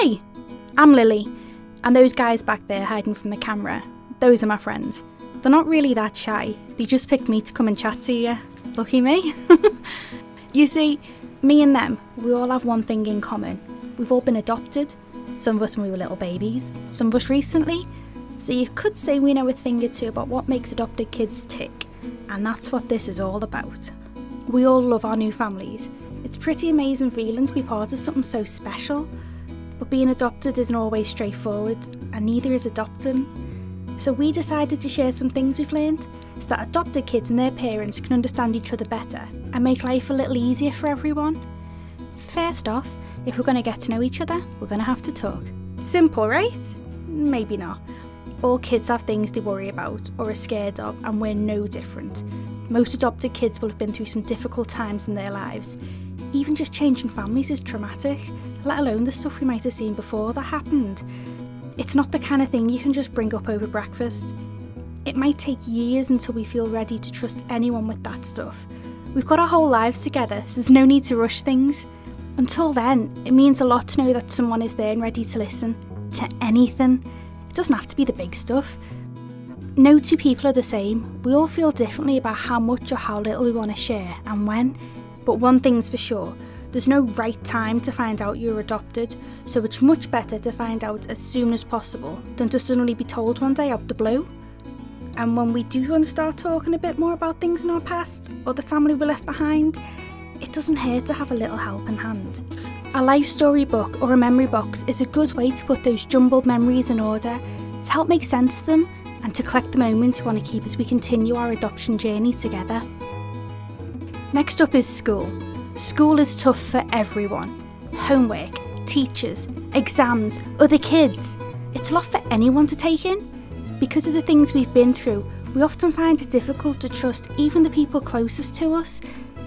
Hey, I'm Lily, and those guys back there hiding from the camera, those are my friends. They're not really that shy, they just picked me to come and chat to you. Lucky me. You see, me and them, we all have one thing in common. We've all been adopted, some of us when we were little babies, some of us recently. So you could say we know a thing or two about what makes adopted kids tick, and that's what this is all about. We all love our new families. It's a pretty amazing feeling to be part of something so special, but being adopted isn't always straightforward, and neither is adopting. So we decided to share some things we've learned, so that adopted kids and their parents can understand each other better and make life a little easier for everyone. First off, if we're going to get to know each other, we're going to have to talk. Simple, right? Maybe not. All kids have things they worry about or are scared of, and we're no different. Most adopted kids will have been through some difficult times in their lives. Even just changing families is traumatic, let alone the stuff we might have seen before that happened. It's not the kind of thing you can just bring up over breakfast. It might take years until we feel ready to trust anyone with that stuff. We've got our whole lives together, so there's no need to rush things. Until then, it means a lot to know that someone is there and ready to listen to anything. It doesn't have to be the big stuff. No two people are the same. We all feel differently about how much or how little we want to share and when. But one thing's for sure, there's no right time to find out you're adopted, so it's much better to find out as soon as possible than to suddenly be told one day out the blue. And when we do want to start talking a bit more about things in our past or the family we left behind, it doesn't hurt to have a little helping hand. A life story book or a memory box is a good way to put those jumbled memories in order, to help make sense of them and to collect the moments we want to keep as we continue our adoption journey together. Next up is school. School is tough for everyone. Homework, teachers, exams, other kids. It's a lot for anyone to take in. Because of the things we've been through, we often find it difficult to trust even the people closest to us,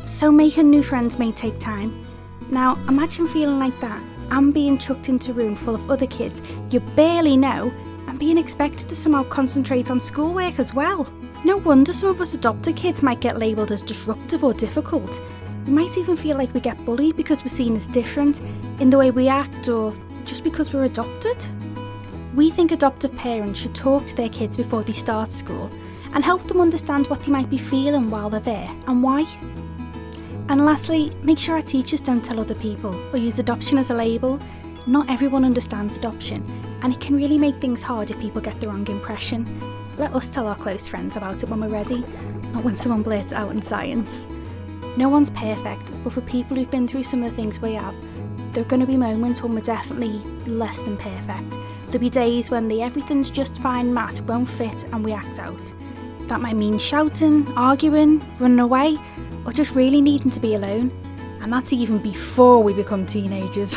so making new friends may take time. Now, imagine feeling like that and being chucked into a room full of other kids you barely know and being expected to somehow concentrate on schoolwork as well. No wonder some of us adopted kids might get labelled as disruptive or difficult. We might even feel like we get bullied because we're seen as different in the way we act or just because we're adopted. We think adoptive parents should talk to their kids before they start school and help them understand what they might be feeling while they're there and why. And lastly, make sure our teachers don't tell other people or use adoption as a label. Not everyone understands adoption, and it can really make things hard if people get the wrong impression. Let us tell our close friends about it when we're ready, not when someone blurts it out in science. No one's perfect, but for people who've been through some of the things we have, there are going to be moments when we're definitely less than perfect. There'll be days when the everything's just fine mask won't fit and we act out. That might mean shouting, arguing, running away, or just really needing to be alone. And that's even before we become teenagers.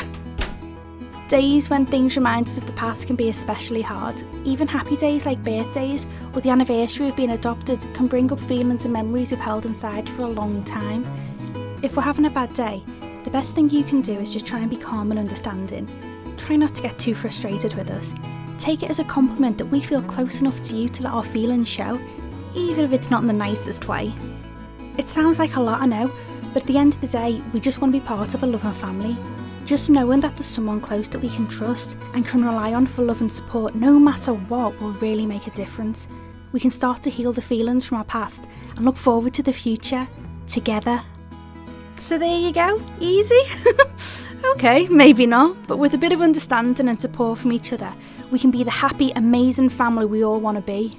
Days when things remind us of the past can be especially hard. Even happy days like birthdays or the anniversary of being adopted can bring up feelings and memories we've held inside for a long time. If we're having a bad day, the best thing you can do is just try and be calm and understanding. Try not to get too frustrated with us. Take it as a compliment that we feel close enough to you to let our feelings show, even if it's not in the nicest way. It sounds like a lot, I know, but at the end of the day, we just want to be part of a loving family. Just knowing that there's someone close that we can trust and can rely on for love and support no matter what will really make a difference. We can start to heal the feelings from our past and look forward to the future together. So there you go, easy? Okay, maybe not, but with a bit of understanding and support from each other, we can be the happy, amazing family we all want to be.